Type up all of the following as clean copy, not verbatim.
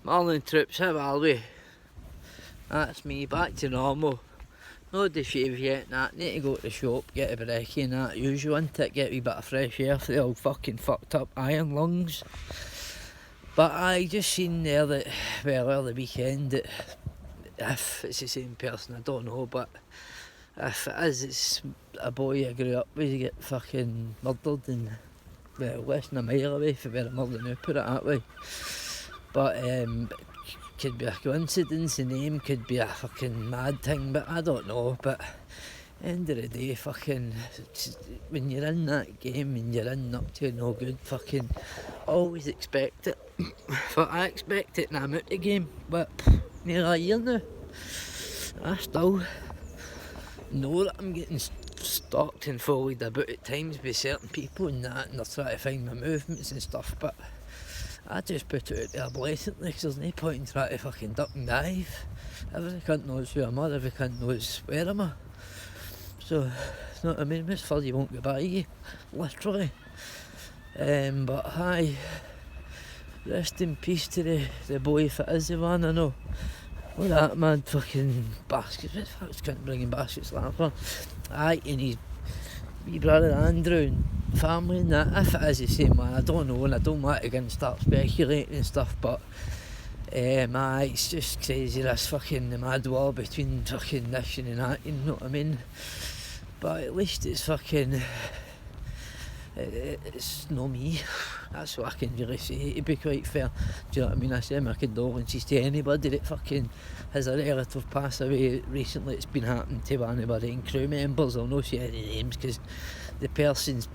Morning troops, how are we? That's me, back to normal. No the shave yet, nah. Need to go to the shop, get a brekkie and that usual, innit? Get a wee bit of fresh air for the old fucking fucked up iron lungs. But I just seen there that, well, early weekend, that if it's the same person, I don't know, but if it is, it's a boy I grew up with, he get fucking murdered in, well, less than a mile away from where I'm murdered now, put it that way. But could be a coincidence, the name could be a fucking mad thing, but I don't know. But end of the day, fucking, when you're in that game and you're in up to no good, fucking always expect it. But I expect it and I'm out the game, but near a year now, I still know that I'm getting stalked and followed about at times by certain people and that, and they're trying to find my movements and stuff, but I just put it out there blatantly because there's no point in trying to fucking duck and dive. Every cunt knows who I'm at, every cunt knows where I'm at. So, you know what I mean? Miss Fuzzy won't get by you, literally. But hi, rest in peace to the boy if it is the one, I know. Look at that mad fucking baskets, what the fuck's cunt bringing baskets like that for? Aye, and his wee brother Andrew and family and that, if it is the same man, I don't know, and I don't want to go and start speculating and stuff, but aye, it's just crazy, this fucking the mad war between fucking this and that, you know what I mean? But at least it's fucking, it's no me, that's what I can really say, to be quite fair. Do you know what I mean? I say my condolences to anybody that fucking has a relative pass away recently. It's been happening to one of our own crew members. I'll not say any names because the person's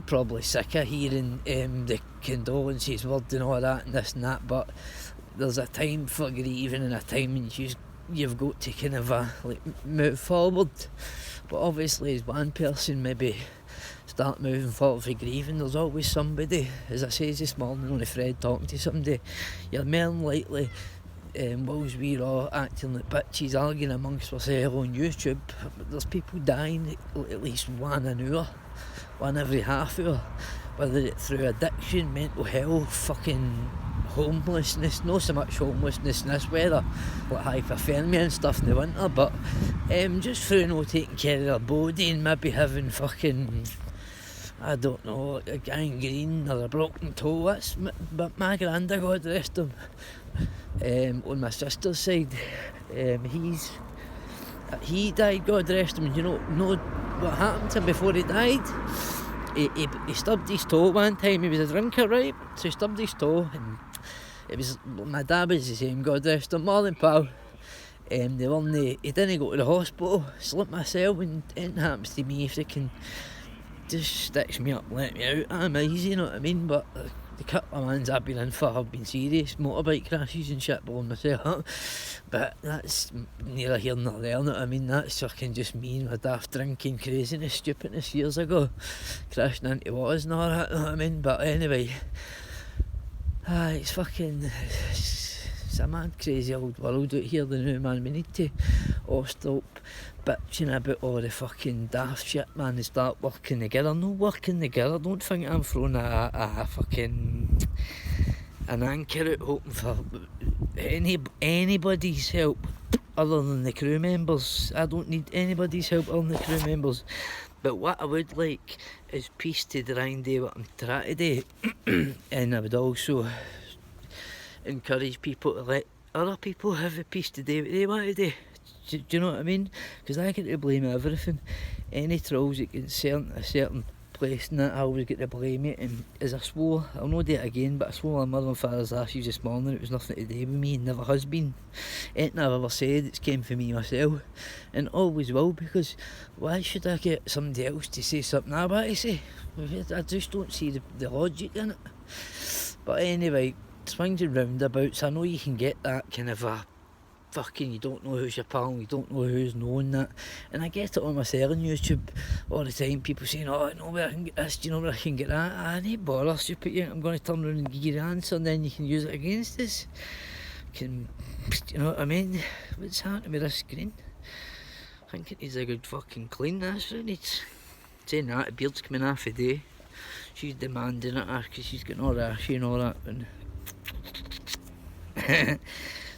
probably sick of hearing the condolences word and all that and this and that, but there's a time for grieving and a time when you've got to kind of move forward. But obviously as one person maybe start moving forward for grieving, there's always somebody, as I said this morning on the thread talking to somebody, you're more than likely, whilst we're all acting like bitches arguing amongst ourselves on YouTube, there's people dying at least 1 an hour, one every half hour, whether it's through addiction, mental health, fucking homelessness, not so much homelessness in this weather, like hypothermia and stuff in the winter, but just through not taking care of their body and maybe having fucking, I don't know, a gangrene or a broken toe. That's but my granda, God rest him, on my sister's side, he died, God rest him. You know what happened to him before he died? He stubbed his toe one time. He was a drinker, right? So he stubbed his toe, and it was, my dad was the same, God rest him, morning pal. He didn't go to the hospital, slipped myself, and anything happens to me, if they can just stitch me up, let me out, I'm easy, you know what I mean? But the couple of mans I've been in for have been serious, motorbike crashes and shit, blowing myself up. But that's neither here nor there, you know what I mean? That's fucking just me and my daft drinking craziness, stupidness years ago, crashing into waters and all that, you know what I mean? But anyway, it's fucking, it's a mad crazy old world out here, the new man. We need to all stop bitching about all the fucking daft shit, man, and start working together. No working together, don't think I'm throwing a fucking an anchor out hoping for anybody's help other than the crew members. I don't need anybody's help other than the crew members. But what I would like is peace to try and do what I'm trying to do. And I would also encourage people to let other people have the peace to do what they want to do. Do you know what I mean? Because I get to blame everything. Any trolls that get sent a certain place and that, I always get to blame it. And as I swore, I'll not do it again, but I swore on mother and father's ashes this morning, it was nothing to do with me and never has been. Anything I've ever said, it's came from me myself, and always will, because why should I get somebody else to say something I want to say? I just don't see the logic in it. But anyway, swings and roundabouts, I know you can get that kind of a fucking, you don't know who's your pal, you don't know who's knowing that, and I get it on myself on YouTube all the time, people saying, oh, I know where I can get this, do you know where I can get that? I need bother, stupid, I'm going to turn around and give you the answer and then you can use it against us. You know what I mean? What's happening with this screen? I think it needs a good fucking clean, that's what it needs. Saying that, the beard's coming half a day, she's demanding it because she's getting all rashy and all that, and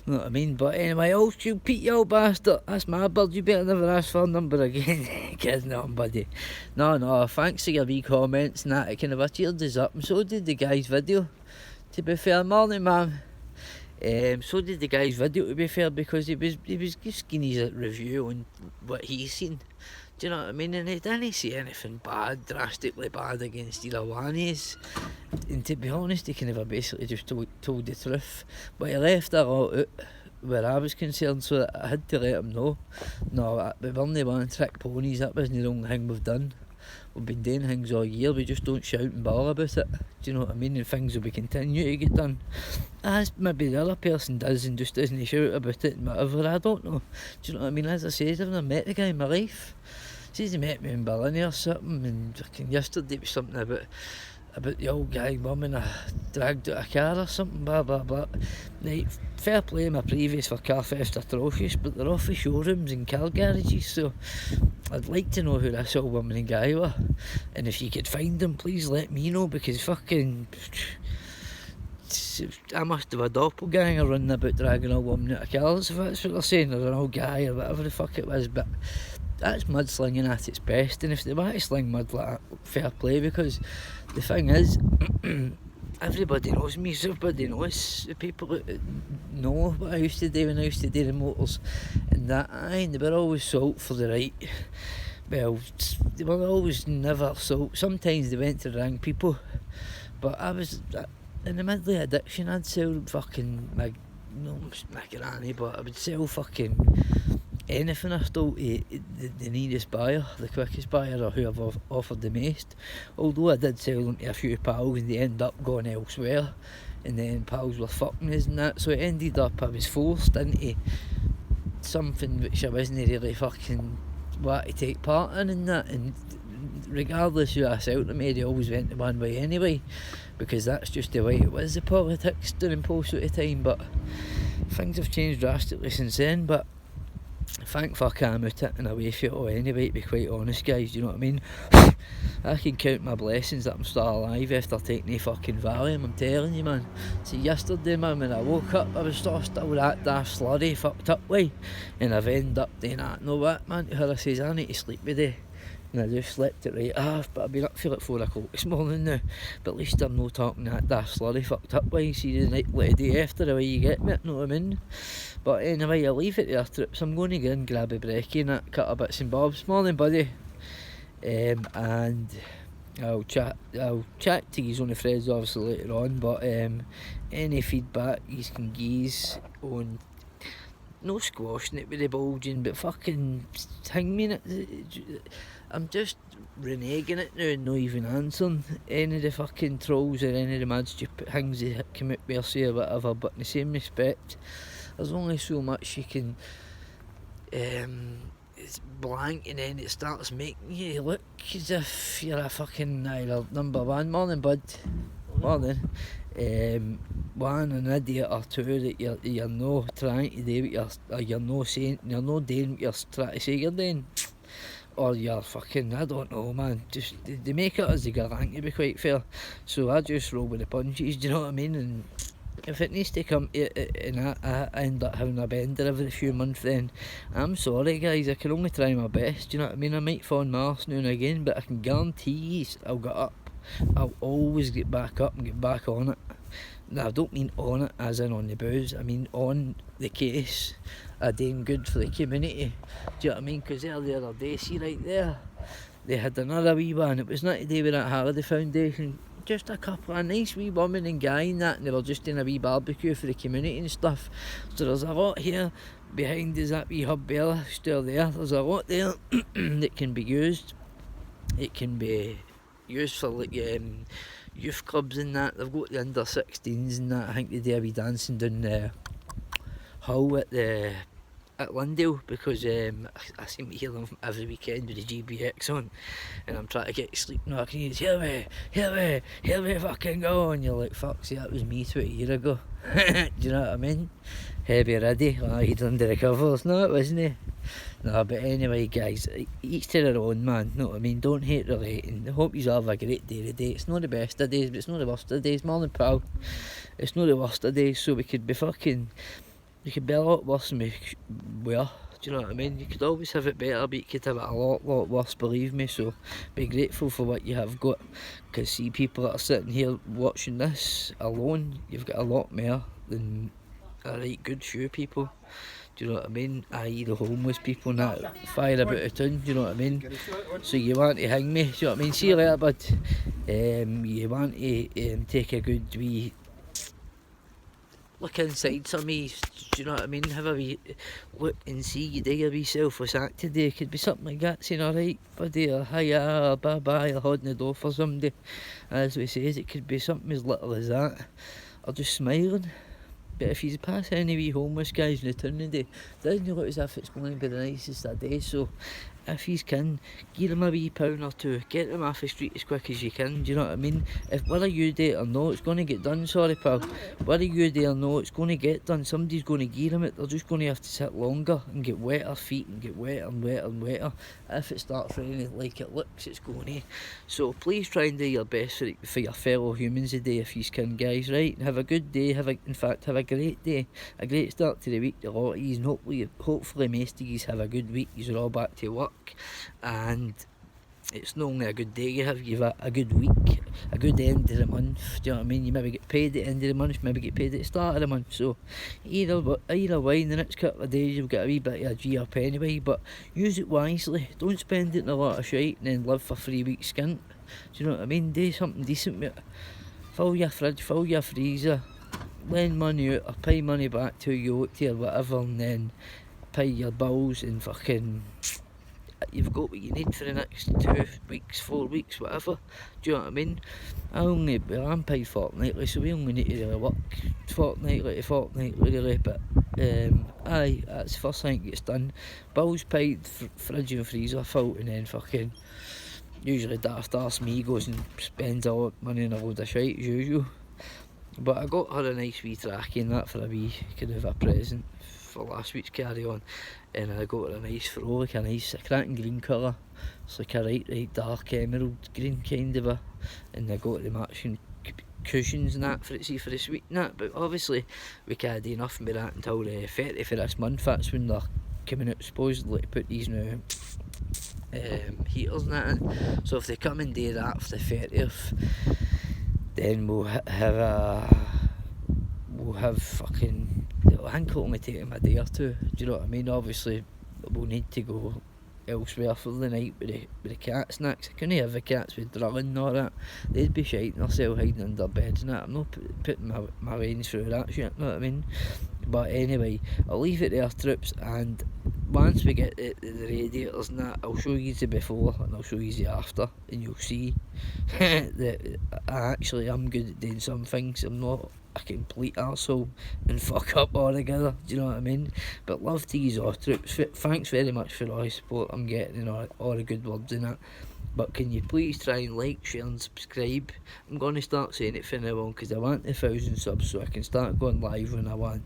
Know what I mean? But anyway, old you Pete, you old bastard. That's my bird. You better never ask for a number again. Kidding on, buddy. No, thanks for your wee comments and that. It kind of cheered us up. And so did the guy's video. To be fair, morning, ma'am. So did the guy's video, to be fair, because he was just giving his review on what he's seen. Do you know what I mean? And he didn't say anything bad, drastically bad against either one of us. And to be honest, he kind of basically just told the truth. But he left that all out where I was concerned, so that I had to let him know. No, we weren't one-trick ponies, that wasn't the only thing we've done. We've been doing things all year, we just don't shout and bawl about it. Do you know what I mean? And things will be continue to get done. As maybe the other person does and just doesn't shout about it and whatever, I don't know. Do you know what I mean? As I said, I've never met the guy in my life. Says he met me in Berlin or something, and fucking yesterday it was something about the old guy woman dragged out a car or something, blah blah blah. Now, fair play, my previous for car theft atrocious, but they're off the showrooms and car garages, so I'd like to know who this old woman and guy were. And if you could find them, please let me know, because fucking I must have a doppelganger running about dragging a woman out of cars, if that's what they're saying, or an old guy or whatever the fuck it was. But that's mudslinging at its best, and if they want to sling mud like that, fair play, because the thing is, everybody knows me, so everybody knows the people that know what I used to do when I used to do the motors, and that, and they were always salt for the right. Well, they were always never salt. Sometimes they went to the wrong people, but I was in the middle of addiction. I'd sell fucking macaroni, but I would sell fucking anything I stole to the nearest buyer, the quickest buyer, or whoever offered the most. Although I did sell them to a few pals and they ended up going elsewhere, and then pals were fucking us and that, so it ended up I was forced into something which I wasn't really fucking want to take part in and that, and regardless who I sold them to, they always went the one way anyway, because that's just the way it was, the politics during post at the time. But things have changed drastically since then, but thank fuck I'm out it and away for it all anyway, to be quite honest, guys. You know what I mean? I can count my blessings that I'm still alive after taking a fucking Valium, I'm telling you, man. See, yesterday, man, when I woke up, I was still that daft slurry, fucked up way, and I've ended up doing that. You know what, man? To her, I says, I need to sleep today. And I just slept it right off, but I've been up for like 4 o'clock this morning now. But at least I'm not talking that daft slurry fucked up way. See, the night like a day after, the way you get me, you know what I mean? But anyway, I'll leave it there, trips. I'm going to go and grab a brekkie and that, cut a bits and bobs. Morning, buddy. And I'll chat to you on the threads obviously later on, but any feedback you can give on, no squashing it with the bulging, but fucking hang me in it. I'm just reneging it now and not even answering any of the fucking trolls or any of the mad stupid things that come out with or say or whatever, but in the same respect, there's only so much you can it's blank, and then it starts making you look as if you're a fucking either number one. Morning, bud. Morning. One, an idiot, or two, that you're no trying to do what you're no saying, you're no doing what you're trying to say you're doing, or you're fucking, I don't know, man. Just they make it as they go along, to be quite fair. So I just roll with the punches, do you know what I mean? And if it needs to come to it and I end up having a bender every few months, then I'm sorry, guys. I can only try my best, do you know what I mean? I might fall on my arse now and again, but I can guarantee you I'll get up. I'll always get back up and get back on it. Now, I don't mean on it as in on the booze, I mean on the case of doing good for the community. Do you know what I mean? Because earlier the other day, see right there, they had another wee one. It was not to do with that Hardy Foundation, just a couple of nice wee women and guy and that, and they were just doing a wee barbecue for the community and stuff. So there's a lot here behind us, that wee hub bella still there. There's a lot there that can be used. It can be used for like youth clubs and that. They've got the under 16s and that. I think they do a wee dancing down the Hull at Lindale, because I seem to hear them every weekend with the GBX on, and I'm trying to get to sleep now. I can hear me fucking go, and you're like, fuck, see, that was me 20 years ago. Do you know what I mean? Heavy ready, oh, he'd under the covers. No, it wasn't he? Nah, but anyway, guys, each to their own, man. Know what I mean? Don't hate relating. I hope you have a great day today. It's not the best of days, but it's not the worst of days. Morning, pal. It's not the worst of days, so we could be a lot worse than we were. Do you know what I mean? You could always have it better, but you could have it a lot worse, believe me. So be grateful for what you have got. Because see, people that are sitting here watching this alone, you've got a lot more than a right good few people. Do you know what I mean? I.e. the homeless people and that fire about the town, do you know what I mean? So you want to hang me, do you know what I mean? See you later, bud. You want to take a good wee look inside some of these, do you know what I mean? Have a wee look and see you do your wee self what's that today. Could be something like that, saying alright buddy, or hiya, or bye bye, or holding the door for somebody. As we says, it could be something as little as that, or just smiling. But if you pass any wee homeless guys in the town today, doesn't look as if it's going to be the nicest of days. So if you can, give them a wee pound or two, get them off the street as quick as you can, do you know what I mean? If whether you do it or no, it's going to get done, sorry pal. Whether you do it or no, it's going to get done. Somebody's going to give them it, they're just going to have to sit longer and get wetter feet and get wetter and wetter and wetter. If it starts raining like it looks, it's going to. So please try and do your best for your fellow humans today if you can, guys, right? Have a good day, in fact have a great day, a great start to the week to a lot of you, and hopefully most of you have a good week. You're all back to work. And it's not only a good day you have a good week, a good end of the month, do you know what I mean? You maybe get paid at the end of the month, maybe get paid at the start of the month, so either way in the next couple of days you'll get a wee bit of a G up anyway. But use it wisely, don't spend it in a lot of shite and then live for 3 weeks skint, do you know what I mean? Do something decent with it. Fill your fridge, fill your freezer, lend money out or pay money back to you or whatever, and then pay your bills and fucking you've got what you need for the next 2 weeks, 4 weeks, whatever. Do you know what I mean? I'm paid fortnightly, so we only need to really work fortnightly, really. But aye, that's the first thing that gets done. Bills paid, fridge and freezer filled, and then fucking usually daft arse me goes and spends all money on a load of shite as usual. But I got her a nice wee trackie and that for a wee kind of a present for last week's carry on, and I got her a nice throw, like a cracking green colour. It's like a right dark emerald green kind of a, and I got the matching cushions and that for the suite and that. But obviously we can't do nothing with that until the 30th of this month. That's when they're coming out supposedly to put these new heaters and that in. So if they come and do that for the 30th, then we'll have fucking, I think it'll only take them a day or two, do you know what I mean? Obviously we'll need to go elsewhere for the night with the cats and that, 'cause I couldn't have the cats with drilling and all that. They'd be shiting themselves hiding under beds and that. I'm not putting my reins through that shit, you know what I mean? But anyway, I'll leave it there, troops, and once we get the radiators and that, I'll show you the before and I'll show you the after, and you'll see that I'm good at doing some things. I'm not a complete arsehole and fuck up altogether, do you know what I mean? But love to you all, troops. Thanks very much for all the support I'm getting and all the good words and that. But can you please try and like, share and subscribe? I'm going to start saying it from now on, because I want 1,000 subs so I can start going live when I want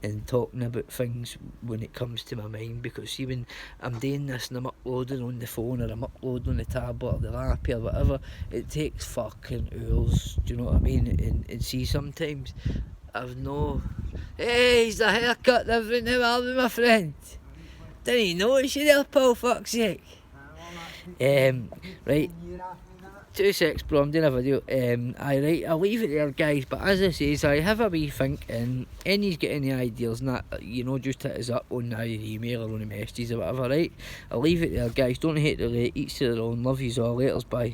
and talking about things when it comes to my mind. Because see, when I'm doing this and I'm uploading on the phone or I'm uploading on the tablet or the lap or whatever, it takes fucking hours, do you know what I mean? And see, sometimes I've no... Hey, he's a haircut every now and then, my friend. Didn't you notice you there, pal, fuck's sake? Right, 2 secs bro, I'm doing a video. Right, I'll leave it there, guys. But as I say, I have a wee think, and any's got any ideas and that, you know, just hit us up on our email or on the messages or whatever, right? I'll leave it there, guys. Don't hate the late, each to their own. Love yous all, laters, bye.